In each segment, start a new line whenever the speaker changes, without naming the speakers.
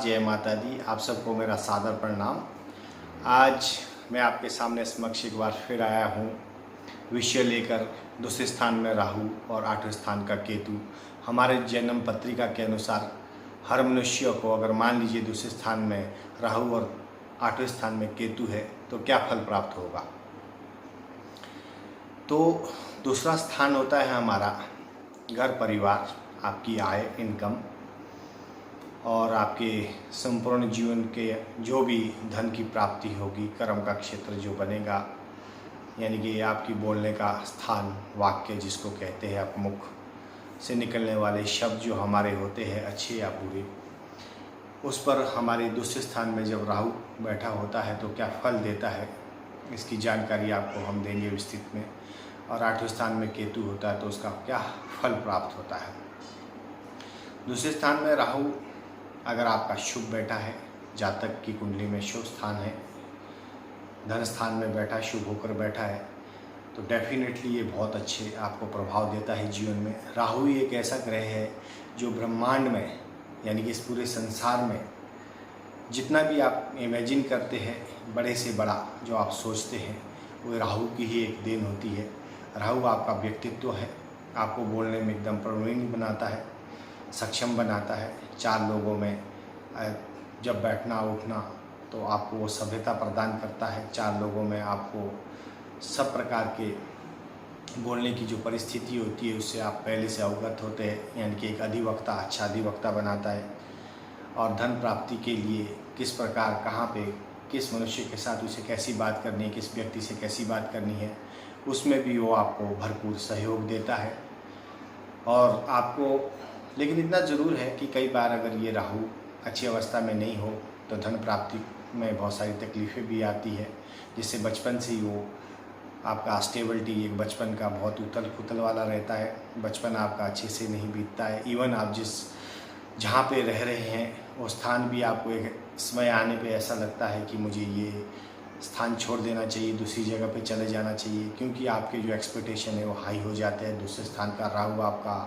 जय माता दी। आप सबको मेरा सादर प्रणाम। आज मैं आपके सामने समक्ष एक बार फिर आया हूँ विषय लेकर। दूसरे स्थान में राहु और आठवें स्थान का केतु। हमारे जन्म पत्रिका के अनुसार हर मनुष्य को अगर मान लीजिए दूसरे स्थान में राहु और आठवें स्थान में केतु है तो क्या फल प्राप्त होगा। तो दूसरा स्थान होता है हमारा घर परिवार, आपकी आय, इनकम और आपके संपूर्ण जीवन के जो भी धन की प्राप्ति होगी, कर्म का क्षेत्र जो बनेगा, यानी कि आपकी बोलने का स्थान, वाक्य जिसको कहते हैं, आप मुख से निकलने वाले शब्द जो हमारे होते हैं अच्छे या बुरे, उस पर हमारे दूसरे स्थान में जब राहु बैठा होता है तो क्या फल देता है, इसकी जानकारी आपको हम देंगे विस्तृत में। और आठवें स्थान में केतु होता है तो उसका क्या फल प्राप्त होता है। दूसरे स्थान में राहु अगर आपका शुभ बैठा है, जातक की कुंडली में शुभ स्थान है, धन स्थान में बैठा, शुभ होकर बैठा है, तो डेफिनेटली ये बहुत अच्छे आपको प्रभाव देता है जीवन में। राहु ही एक ऐसा ग्रह है जो ब्रह्मांड में, यानी कि इस पूरे संसार में जितना भी आप इमेजिन करते हैं, बड़े से बड़ा जो आप सोचते हैं, वो राहु की ही एक देन होती है। राहु आपका व्यक्तित्व है, आपको बोलने में एकदम प्रवीण बनाता है, सक्षम बनाता है। चार लोगों में जब बैठना उठना तो आपको वो सभ्यता प्रदान करता है। चार लोगों में आपको सब प्रकार के बोलने की जो परिस्थिति होती है उससे आप पहले से अवगत होते हैं, यानी कि एक अधिवक्ता, अच्छा अधिवक्ता बनाता है। और धन प्राप्ति के लिए किस प्रकार, कहाँ पे, किस मनुष्य के साथ उसे कैसी बात करनी है, किस व्यक्ति से कैसी बात करनी है, उसमें भी वो आपको भरपूर सहयोग देता है। और आपको लेकिन इतना ज़रूर है कि कई बार अगर ये राहु अच्छी अवस्था में नहीं हो तो धन प्राप्ति में बहुत सारी तकलीफ़ें भी आती है, जिससे बचपन से ही वो आपका स्टेबिलिटी एक बचपन का बहुत उथल पुथल वाला रहता है। बचपन आपका अच्छे से नहीं बीतता है। इवन आप जिस जहाँ पे रह रहे हैं वो स्थान भी आपको एक समय आने पे ऐसा लगता है कि मुझे ये स्थान छोड़ देना चाहिए, दूसरी जगह पे चले जाना चाहिए, क्योंकि आपके जो एक्सपेक्टेशन है वो हाई हो जाते हैं। दूसरे स्थान का राहु आपका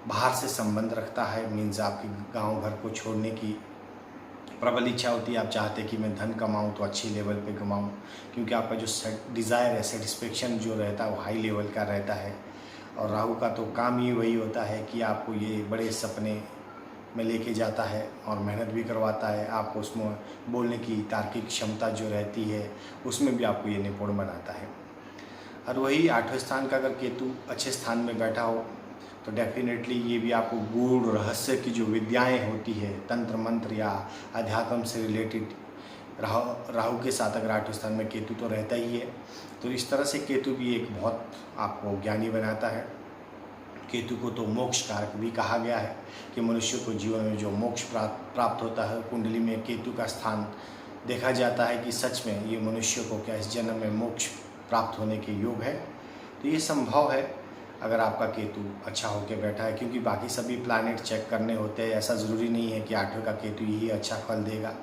बाहर से संबंध रखता है, मीन्स आपके गांव घर को छोड़ने की प्रबल इच्छा होती है। आप चाहते कि मैं धन कमाऊं तो अच्छी लेवल पे कमाऊं, क्योंकि आपका जो डिज़ायर है, सेटिस्फेक्शन जो रहता है वो हाई लेवल का रहता है। और राहु का तो काम ही वही होता है कि आपको ये बड़े सपने में लेके जाता है और मेहनत भी करवाता है। आपको उसमें बोलने की तार्किक क्षमता जो रहती है उसमें भी आपको ये निपुण बनाता है। और वही आठवें स्थान का अगर केतु अच्छे स्थान में बैठा हो तो डेफिनेटली ये भी आपको गूढ़ रहस्य की जो विद्याएं होती है, तंत्र मंत्र या अध्यात्म से रिलेटेड, राहु के साथ अगर आठवें स्थान में केतु तो रहता ही है, तो इस तरह से केतु भी एक बहुत आपको ज्ञानी बनाता है। केतु को तो मोक्ष कारक भी कहा गया है कि मनुष्य को जीवन में जो मोक्ष प्राप्त होता है, कुंडली में केतु का स्थान देखा जाता है कि सच में ये मनुष्य को क्या इस जन्म में मोक्ष प्राप्त होने के योग है। तो ये संभव है अगर आपका केतु अच्छा होकर बैठा है, क्योंकि बाकी सभी प्लैनेट चेक करने होते हैं। ऐसा ज़रूरी नहीं है कि आठवें का केतु ही अच्छा फल देगा।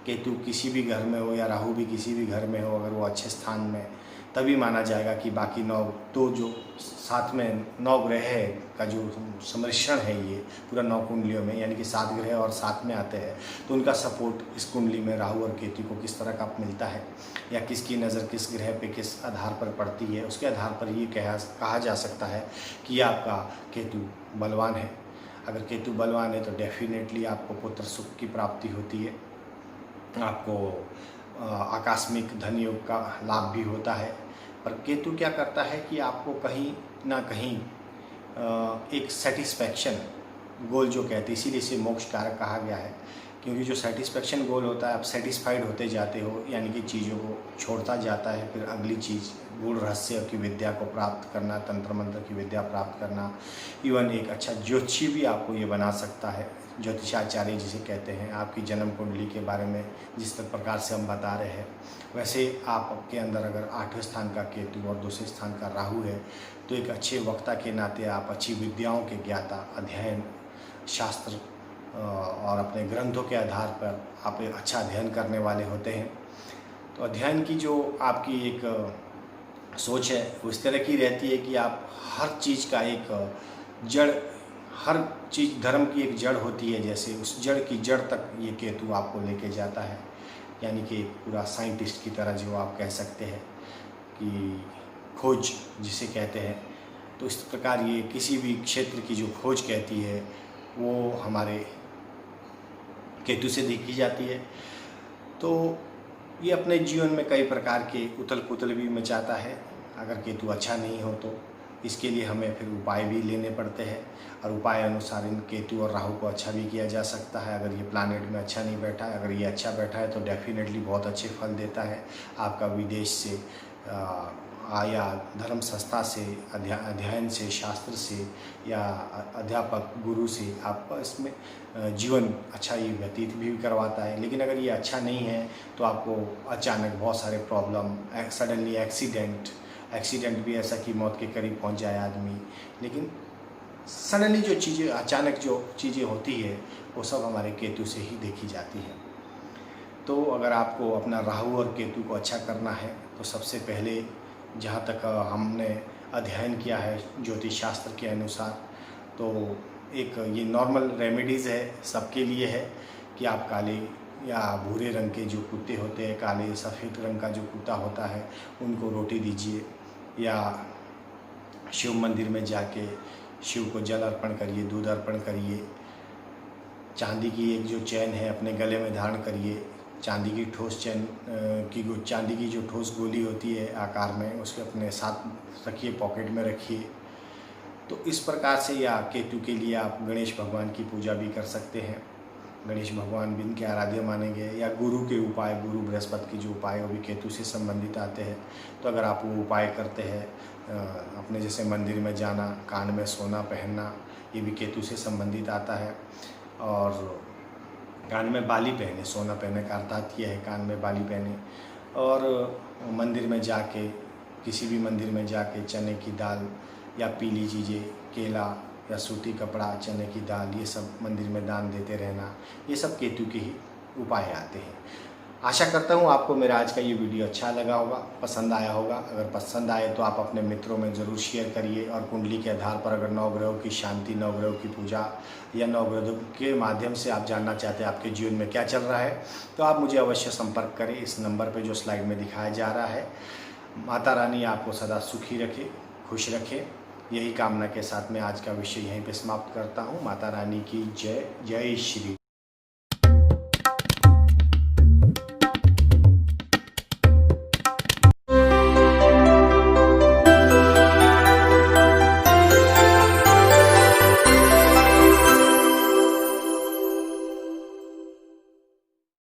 केतु किसी भी घर में हो या राहु भी किसी भी घर में हो, अगर वो अच्छे स्थान में, तभी माना जाएगा कि बाकी तो जो साथ में 9 ग्रह का जो सम्मिश्रण है, ये पूरा 9 कुंडलियों में, यानी कि 7 ग्रह और साथ में आते हैं, तो उनका सपोर्ट इस कुंडली में राहु और केतु को किस तरह का मिलता है, या किसकी नज़र किस ग्रह पे किस आधार पर पड़ती है, उसके आधार पर ये कहा जा सकता है कि आपका केतु बलवान है। अगर केतु बलवान है तो डेफिनेटली आपको पुत्र सुख की प्राप्ति होती है, आपको आकस्मिक धन योग का लाभ भी होता है। पर केतु क्या करता है कि आपको कहीं ना कहीं एक सेटिस्फैक्शन गोल जो कहते हैं, इसीलिए इसे मोक्ष कारक कहा गया है, क्योंकि जो सेटिस्फैक्शन गोल होता है, आप सेटिस्फाइड होते जाते हो, यानी कि चीज़ों को छोड़ता जाता है, फिर अगली चीज़ गूढ़ रहस्य की विद्या को प्राप्त करना, तंत्र मंत्र की विद्या प्राप्त करना। इवन एक अच्छा ज्योतिषी भी आपको ये बना सकता है, ज्योतिषाचार्य जिसे कहते हैं। आपकी जन्म कुंडली के बारे में जिस प्रकार से हम बता रहे हैं, वैसे आपके अंदर अगर आठवें स्थान का केतु और दूसरे स्थान का राहु है तो एक अच्छे वक्ता के नाते आप अच्छी विद्याओं के ज्ञाता, अध्ययन, शास्त्र और अपने ग्रंथों के आधार पर आप एक अच्छा अध्ययन करने वाले होते हैं। तो अध्ययन की जो आपकी एक सोच है वो इस तरह की रहती है कि आप हर चीज़ का एक जड़ हर चीज़ धर्म की एक जड़ होती है, जैसे उस जड़ की जड़ तक ये केतु आपको लेके जाता है, यानी कि पूरा साइंटिस्ट की तरह जो आप कह सकते हैं कि खोज जिसे कहते हैं। तो इस प्रकार ये किसी भी क्षेत्र की जो खोज कहती है वो हमारे केतु से देखी जाती है। तो ये अपने जीवन में कई प्रकार के उथल पुथल भी मचाता है अगर केतु अच्छा नहीं हो तो। इसके लिए हमें फिर उपाय भी लेने पड़ते हैं, और उपाय अनुसार इन केतु और राहु को अच्छा भी किया जा सकता है। अगर ये प्लानेट में अच्छा नहीं बैठा है, अगर ये अच्छा बैठा है तो डेफिनेटली बहुत अच्छे फल देता है। आपका विदेश से या धर्म संस्था से, अध्ययन से, शास्त्र से या अध्यापक गुरु से आपका इसमें जीवन अच्छा ये व्यतीत भी करवाता है। लेकिन अगर ये अच्छा नहीं है तो आपको अचानक बहुत सारे प्रॉब्लम, सडनली एक्सीडेंट भी ऐसा कि मौत के करीब पहुंच जाए आदमी। लेकिन सडनली जो चीज़ें, अचानक जो चीज़ें होती है वो सब हमारे केतु से ही देखी जाती है। तो अगर आपको अपना राहु और केतु को अच्छा करना है तो सबसे पहले, जहाँ तक हमने अध्ययन किया है ज्योतिष शास्त्र के अनुसार, तो एक ये नॉर्मल रेमेडीज़ है, सबके लिए है कि आप काले या भूरे रंग के जो कुत्ते होते हैं, काले सफ़ेद रंग का जो कुत्ता होता है, उनको रोटी दीजिए, या शिव मंदिर में जाके शिव को जल अर्पण करिए, दूध अर्पण करिए। चांदी की एक जो चैन है अपने गले में धारण करिए, चांदी की ठोस चैन चांदी की जो ठोस गोली होती है आकार में, उसके अपने साथ रखिए, पॉकेट में रखिए। तो इस प्रकार से, या केतु के लिए आप गणेश भगवान की पूजा भी कर सकते हैं। गणेश भगवान भी इनके आराध्य माने गए, या गुरु के उपाय, गुरु बृहस्पति के जो उपाय वो भी केतु से संबंधित आते हैं। तो अगर आप वो उपाय करते हैं, अपने जैसे मंदिर में जाना, कान में सोना पहनना, ये भी केतु से संबंधित आता है। और कान में बाली पहने, सोना पहने का अर्थात ये है कान में बाली पहने। और मंदिर में जाके, किसी भी मंदिर में जाके चने की दाल या पीली चीज़ें, केला या सूती कपड़ा, चने की दाल, ये सब मंदिर में दान देते रहना, ये सब केतु के ही उपाय आते हैं। आशा करता हूँ आपको मेरा आज का ये वीडियो अच्छा लगा होगा, पसंद आया होगा। अगर पसंद आए तो आप अपने मित्रों में ज़रूर शेयर करिए। और कुंडली के आधार पर अगर नवग्रहों की शांति, नवग्रहों की पूजा या नवग्रहों के माध्यम से आप जानना चाहते हैं आपके जीवन में क्या चल रहा है, तो आप मुझे अवश्य संपर्क करें इस नंबर पर जो स्लाइड में दिखाया जा रहा है। माता रानी आपको सदा सुखी रखे, खुश रखे, यही कामना के साथ मैं आज का विषय यहीं पे समाप्त करता हूँ। माता रानी की जय। जय श्री।